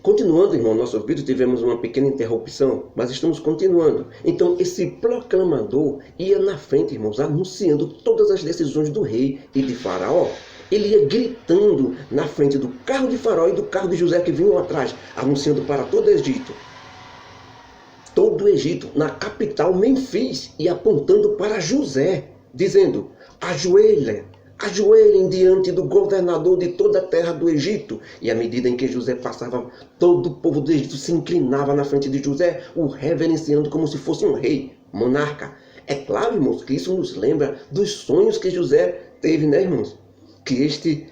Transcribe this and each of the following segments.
Continuando, irmão, nosso vídeo tivemos uma pequena interrupção, mas estamos continuando. Então, esse proclamador ia na frente, irmãos, anunciando todas as decisões do rei e de Faraó. Ele ia gritando na frente do carro de Faraó e do carro de José que vinham atrás, anunciando para todo o Egito. Todo o Egito, na capital Menfis, e apontando para José, dizendo: ajoelhem diante do governador de toda a terra do Egito. E à medida em que José passava, todo o povo do Egito se inclinava na frente de José, o reverenciando como se fosse um rei, monarca. É claro, irmãos, que isso nos lembra dos sonhos que José teve, né, irmãos? Que este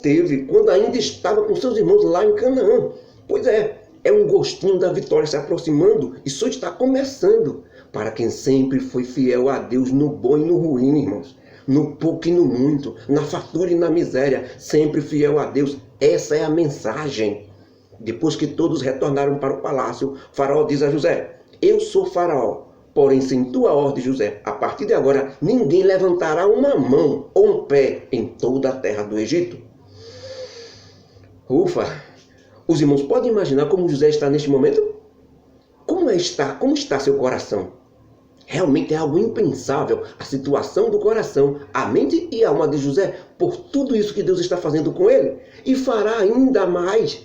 teve quando ainda estava com seus irmãos lá em Canaã. Pois é um gostinho da vitória se aproximando e só está começando. Para quem sempre foi fiel a Deus no bom e no ruim, irmãos. No pouco e no muito, na fartura e na miséria, sempre fiel a Deus. Essa é a mensagem. Depois que todos retornaram para o palácio, Faraó diz a José: eu sou Faraó, porém sem tua ordem, José, a partir de agora, ninguém levantará uma mão ou um pé em toda a terra do Egito. Ufa! Os irmãos podem imaginar como José está neste momento? Como está seu coração? Realmente é algo impensável a situação do coração, a mente e a alma de José, por tudo isso que Deus está fazendo com ele. E fará ainda mais.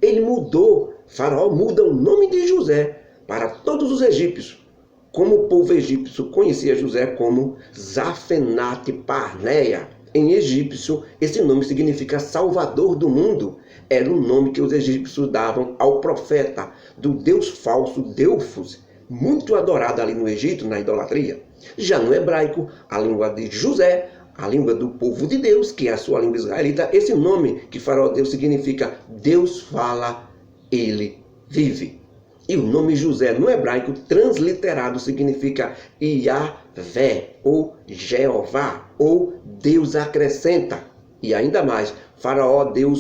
Ele mudou, Faraó muda o nome de José para todos os egípcios. Como o povo egípcio conhecia José como Zafenate-Parneia. Em egípcio, esse nome significa Salvador do mundo. Era o nome que os egípcios davam ao profeta do deus falso Delfos, muito adorado ali no Egito, na idolatria. Já no hebraico, a língua de José, a língua do povo de Deus, que é a sua língua israelita, esse nome que Faraó deu significa Deus fala, ele vive. E o nome José no hebraico, transliterado, significa Yahvé, ou Jeová, ou Deus acrescenta. E ainda mais, Faraó deu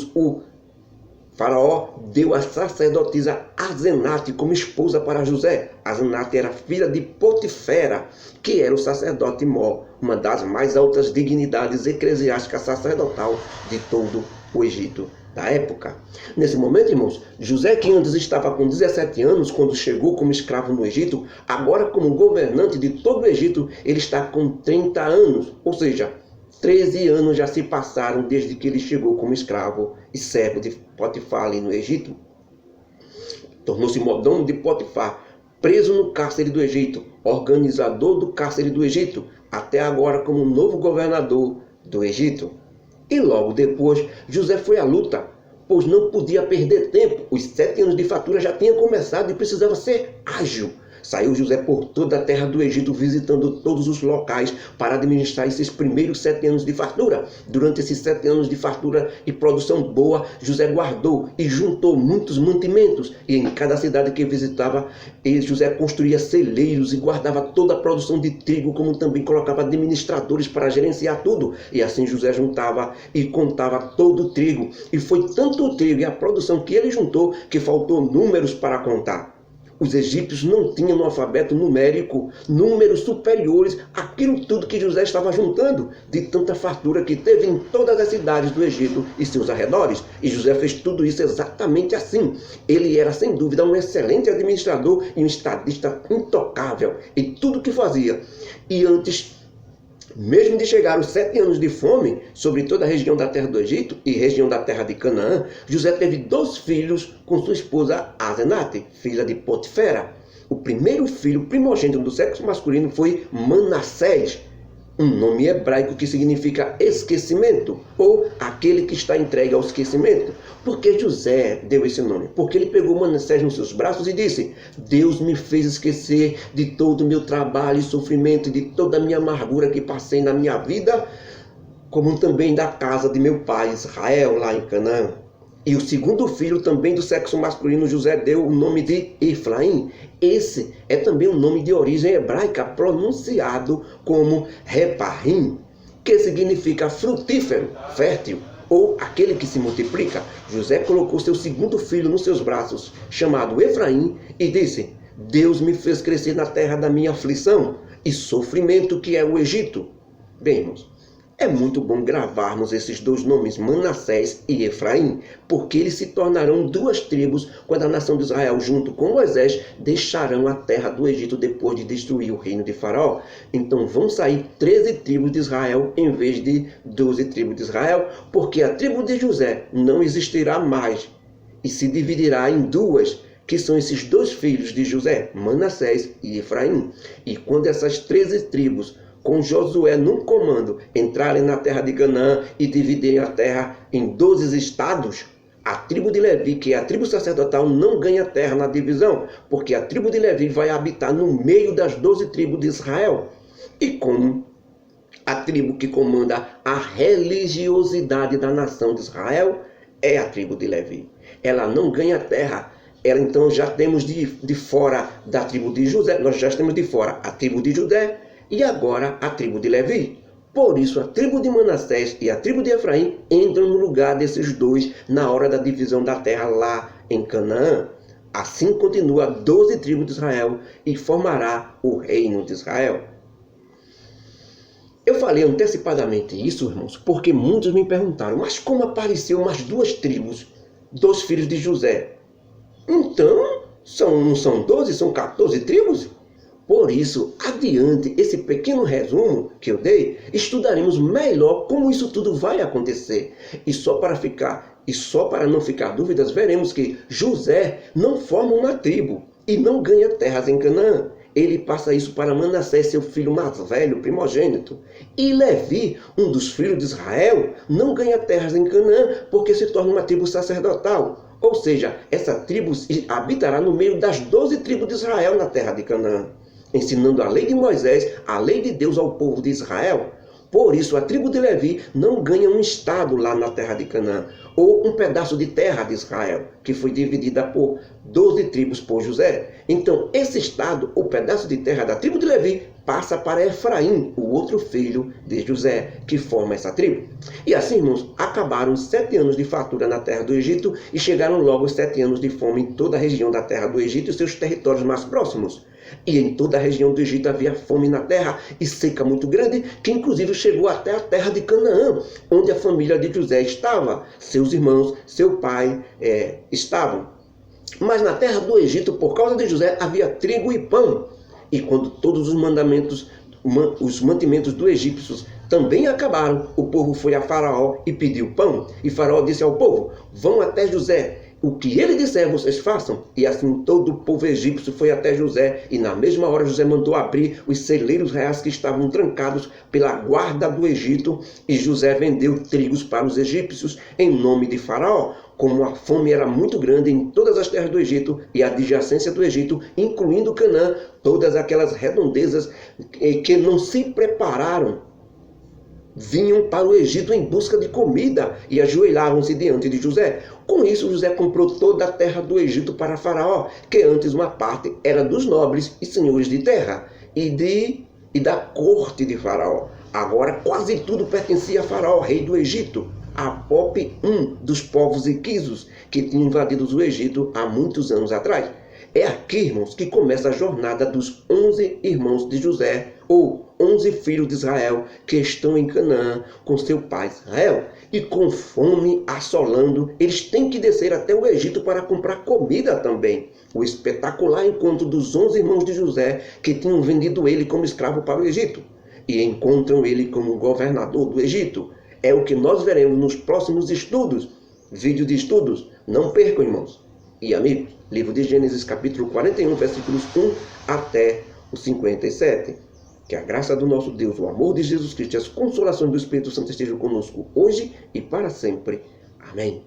a sacerdotisa Asenate como esposa para José. Asenate era filha de Potifera, que era o sacerdote Mor, uma das mais altas dignidades eclesiásticas sacerdotal de todo o Egito da época. Nesse momento, irmãos, José, que antes estava com 17 anos, quando chegou como escravo no Egito, agora como governante de todo o Egito, ele está com 30 anos, ou seja, 13 anos já se passaram desde que ele chegou como escravo e servo de Potifar ali no Egito. Tornou-se mordomo de Potifar, preso no cárcere do Egito, organizador do cárcere do Egito, até agora como novo governador do Egito. E logo depois, José foi à luta, pois não podia perder tempo. Os 7 anos de fartura já tinham começado e precisava ser ágil. Saiu José por toda a terra do Egito, visitando todos os locais para administrar esses primeiros 7 anos de fartura. Durante esses 7 anos de fartura e produção boa, José guardou e juntou muitos mantimentos. E em cada cidade que visitava, José construía celeiros e guardava toda a produção de trigo, como também colocava administradores para gerenciar tudo. E assim José juntava e contava todo o trigo. E foi tanto o trigo e a produção que ele juntou que faltou números para contar. Os egípcios não tinham no alfabeto numérico números superiores àquilo tudo que José estava juntando, de tanta fartura que teve em todas as cidades do Egito e seus arredores. E José fez tudo isso exatamente assim. Ele era, sem dúvida, um excelente administrador e um estadista intocável em tudo que fazia. E antes mesmo de chegar os 7 anos de fome sobre toda a região da terra do Egito e região da terra de Canaã, José teve 2 filhos com sua esposa Asenate, filha de Potifera. O primeiro filho primogênito do sexo masculino foi Manassés, um nome hebraico que significa esquecimento, ou aquele que está entregue ao esquecimento. Por que José deu esse nome? Porque ele pegou Manassés nos seus braços e disse: Deus me fez esquecer de todo o meu trabalho e sofrimento, de toda a minha amargura que passei na minha vida, como também da casa de meu pai Israel, lá em Canaã. E o segundo filho, também do sexo masculino, José deu o nome de Efraim. Esse é também um nome de origem hebraica, pronunciado como Reparim, que significa frutífero, fértil, ou aquele que se multiplica. José colocou seu segundo filho nos seus braços, chamado Efraim, e disse: Deus me fez crescer na terra da minha aflição e sofrimento, que é o Egito. Bem, irmãos, É muito bom gravarmos esses dois nomes, Manassés e Efraim, porque eles se tornarão duas tribos quando a nação de Israel, junto com Moisés, deixarão a terra do Egito depois de destruir o reino de Faraó. Então vão sair 13 tribos de Israel em vez de 12 tribos de Israel, porque a tribo de José não existirá mais e se dividirá em duas, que são esses dois filhos de José, Manassés e Efraim. E quando essas 13 tribos, com Josué no comando, entrarem na terra de Canaã e dividirem a terra em 12 estados, a tribo de Levi, que é a tribo sacerdotal, não ganha terra na divisão, porque a tribo de Levi vai habitar no meio das 12 tribos de Israel. E como a tribo que comanda a religiosidade da nação de Israel é a tribo de Levi, ela não ganha terra. Ela, então, já temos de fora da tribo de José, nós já temos de fora a tribo de Judá, e agora a tribo de Levi. Por isso, a tribo de Manassés e a tribo de Efraim entram no lugar desses dois na hora da divisão da terra lá em Canaã. Assim continua 12 tribos de Israel e formará o reino de Israel. Eu falei antecipadamente isso, irmãos, porque muitos me perguntaram, mas como apareceu umas duas tribos, dos filhos de José? Então, não são 12, são 14 tribos? Por isso, adiante esse pequeno resumo que eu dei, estudaremos melhor como isso tudo vai acontecer. E só para não ficar dúvidas, veremos que José não forma uma tribo e não ganha terras em Canaã. Ele passa isso para Manassés, seu filho mais velho, primogênito. E Levi, um dos filhos de Israel, não ganha terras em Canaã porque se torna uma tribo sacerdotal. Ou seja, essa tribo habitará no meio das 12 tribos de Israel na terra de Canaã, ensinando a lei de Moisés, a lei de Deus ao povo de Israel. Por isso, a tribo de Levi não ganha um estado lá na terra de Canaã, ou um pedaço de terra de Israel, que foi dividida por 12 tribos por José. Então, esse estado, ou pedaço de terra da tribo de Levi, passa para Efraim, o outro filho de José, que forma essa tribo. E assim, irmãos, acabaram os 7 anos de fartura na terra do Egito, e chegaram logo os 7 anos de fome em toda a região da terra do Egito e seus territórios mais próximos. E em toda a região do Egito havia fome na terra e seca muito grande, que inclusive chegou até a terra de Canaã, onde a família de José estava, seus irmãos, seu pai estavam. Mas na terra do Egito, por causa de José, havia trigo e pão. E quando todos os mantimentos do egípcios também acabaram, o povo foi a Faraó e pediu pão. E Faraó disse ao povo, vão até José, o que ele disser vocês façam. E assim todo o povo egípcio foi até José, e na mesma hora José mandou abrir os celeiros reais que estavam trancados pela guarda do Egito, e José vendeu trigos para os egípcios em nome de Faraó. Como a fome era muito grande em todas as terras do Egito e a adjacência do Egito, incluindo Canaã, todas aquelas redondezas que não se prepararam, vinham para o Egito em busca de comida e ajoelhavam-se diante de José. Com isso, José comprou toda a terra do Egito para Faraó, que antes uma parte era dos nobres e senhores de terra e da corte de Faraó. Agora quase tudo pertencia a Faraó, rei do Egito, a Pop, dos povos iquisos que tinham invadido o Egito há muitos anos atrás. É aqui, irmãos, que começa a jornada dos 11 irmãos de José, ou 11 filhos de Israel, que estão em Canaã com seu pai Israel. E com fome assolando, eles têm que descer até o Egito para comprar comida também. O espetacular encontro dos 11 irmãos de José, que tinham vendido ele como escravo para o Egito, e encontram ele como governador do Egito. É o que nós veremos nos próximos estudos, vídeos de estudos. Não percam, irmãos e amigos. Livro de Gênesis, capítulo 41, versículos 1 até o 57. Que a graça do nosso Deus, o amor de Jesus Cristo e as consolações do Espírito Santo estejam conosco hoje e para sempre. Amém.